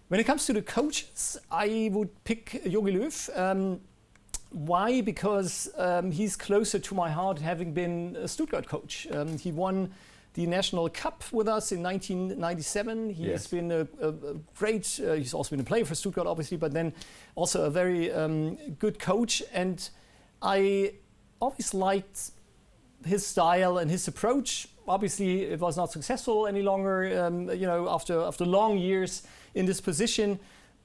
When it comes to the coaches, I would pick Jogi Löw. Why? Because he's closer to my heart, having been a Stuttgart coach. He won the National Cup with us in 1997. He has been a great, he's also been a player for Stuttgart, obviously, but then also a very good coach. And I always liked his style and his approach. Obviously, it was not successful any longer, after long years in this position.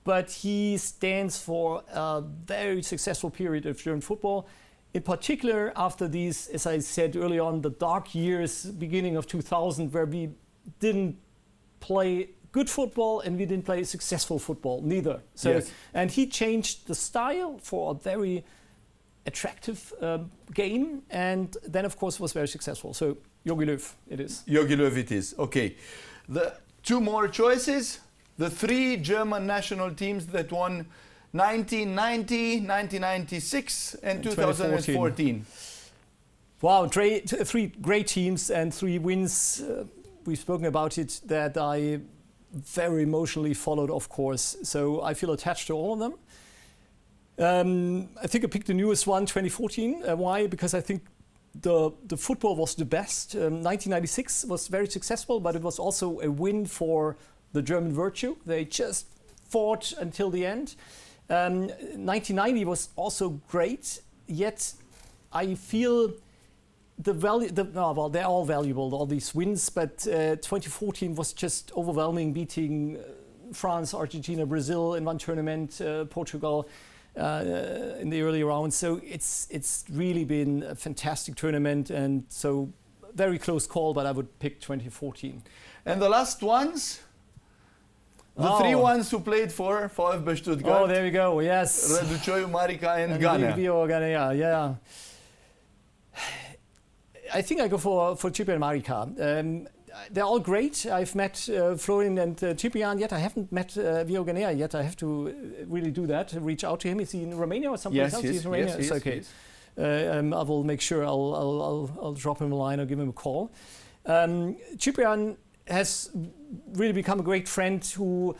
But he stands for a very successful period of German football. In particular, after these, as I said early on, the dark years, beginning of 2000, where we didn't play good football and we didn't play successful football, neither. So, and he changed the style for a very attractive game, and then, of course, was very successful. So, Jogi Löw, it is.
Jogi Löw, it is. Okay. The 2 more choices. The 3 German national teams that won 1990, 1996 and 2014.
Wow, 3 great teams and 3 wins. We've spoken about it, that I very emotionally followed, of course. So I feel attached to all of them. I think I picked the newest one, 2014. Why? Because I think the football was the best. 1996 was very successful, but it was also a win for the German virtue. They just fought until the end. 1990 was also great, yet I feel they're all valuable, all these wins, but 2014 was just overwhelming, beating France, Argentina, Brazil in one tournament, Portugal in the early rounds. So it's really been a fantastic tournament, and so very close call, but I would pick 2014.
And the last ones? The three ones who played for Vfb Stuttgart.
Oh, there we go, yes.
Răducioiu, Marica and Ghana.
Yeah. I think I go for Ciprian Marica. They're all great. I've met Florian and Ciprian yet. I haven't met Vioganea yet. I have to really do that, reach out to him. Is he in Romania or something else? He's in Romania?
Yes,
okay.
Yes.
I will make sure I'll drop him a line or give him a call. Ciprian has really become a great friend whom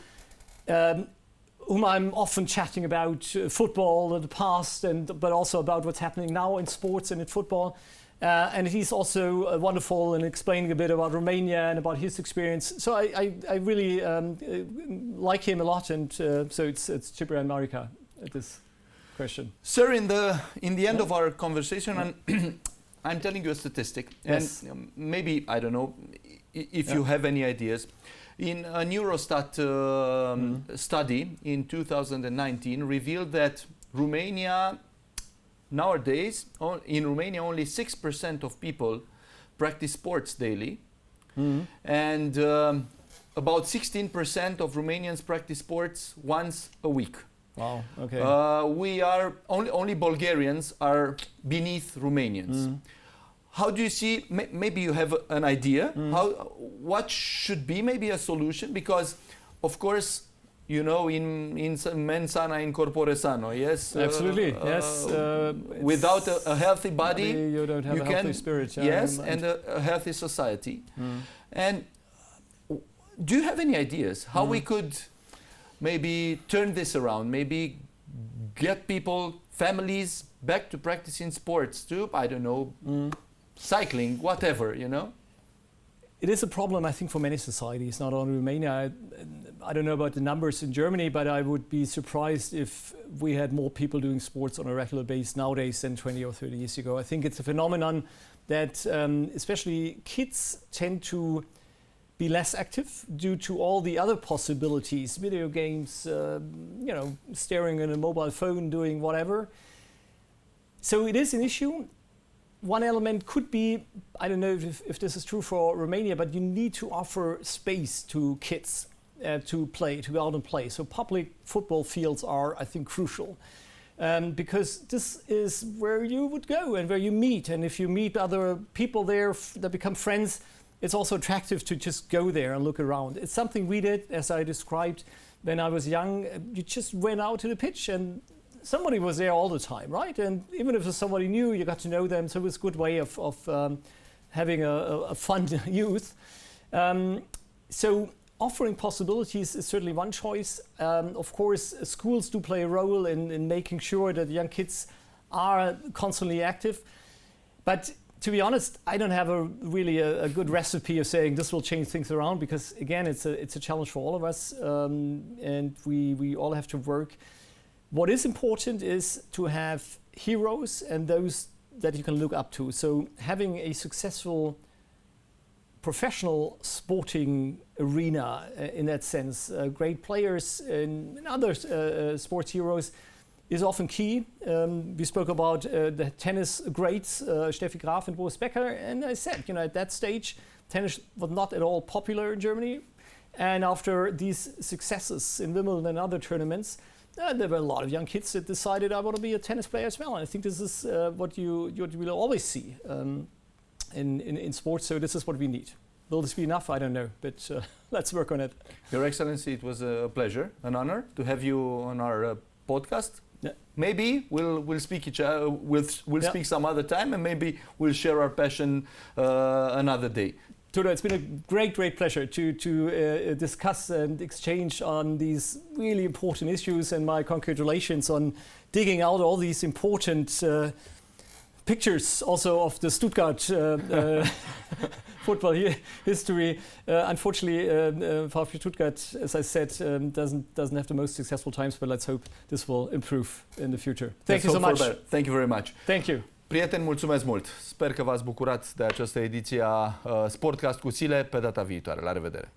I'm often chatting about football, the past, but also about what's happening now in sports and in football. And he's also wonderful in explaining a bit about Romania and about his experience. So I really like him a lot, and so it's Ciprian Marica at this question.
Sir, in the end of our conversation, I'm telling you a statistic,
yes.
And maybe, I don't know, if you have any ideas. In a Eurostat study in 2019 revealed that Romania, nowadays, in Romania, only 6% of people practice sports daily, and about 16% of Romanians practice sports once a week.
Wow. Okay.
We are only Bulgarians are beneath Romanians. How do you see? Maybe you have an idea. What should be maybe a solution? Because, of course, you know, in mens sana in corpore sano. Yes.
Absolutely. Yes.
Without a healthy body,
you don't have a healthy spirit.
Yes, and a healthy society. And do you have any ideas how we could maybe turn this around? Maybe get people, families, back to practicing sports too. I don't know. Cycling, whatever, you know?
It is a problem, I think, for many societies, not only Romania. I don't know about the numbers in Germany, but I would be surprised if we had more people doing sports on a regular basis nowadays than 20 or 30 years ago. I think it's a phenomenon that especially kids tend to be less active due to all the other possibilities, video games, you know, staring at a mobile phone, doing whatever. So it is an issue. One element could be, I don't know if this is true for Romania, but you need to offer space to kids to play, to go out and play. So public football fields are, I think, crucial because this is where you would go and where you meet. And if you meet other people there that become friends, it's also attractive to just go there and look around. It's something we did, as I described, when I was young. You just went out to the pitch and somebody was there all the time, right? And even if it was somebody new, you got to know them. So it was a good way of having a fun youth. So offering possibilities is certainly one choice. Of course, schools do play a role in making sure that young kids are constantly active. But to be honest, I don't have really a good recipe of saying this will change things around, because again, it's a challenge for all of us, and we all have to work. What is important is to have heroes and those that you can look up to. So having a successful professional sporting arena in that sense, great players and other sports heroes is often key. We spoke about the tennis greats, Steffi Graf and Boris Becker, and I said, you know, at that stage, tennis was not at all popular in Germany. And after these successes in Wimbledon and other tournaments, there were a lot of young kids that decided I want to be a tennis player as well. And I think this is what you will always see in sports. So this is what we need. Will this be enough? I don't know, but let's work on it.
Your Excellency, it was a pleasure, an honor to have you on our podcast.
Yeah.
Maybe we'll speak speak some other time, and maybe we'll share our passion another day.
Tudor, it's been a great pleasure to discuss and exchange on these really important issues, and my congratulations on digging out all these important pictures also of the Stuttgart football history. Unfortunately, Vfb Stuttgart, as I said, doesn't have the most successful times, but let's hope this will improve in the future. Thank you so much.
Thank you very much.
Thank you.
Prieteni, mulțumesc mult! Sper că v-ați bucurat de această ediție a SportCast cu Sile. Pe data viitoare. La revedere!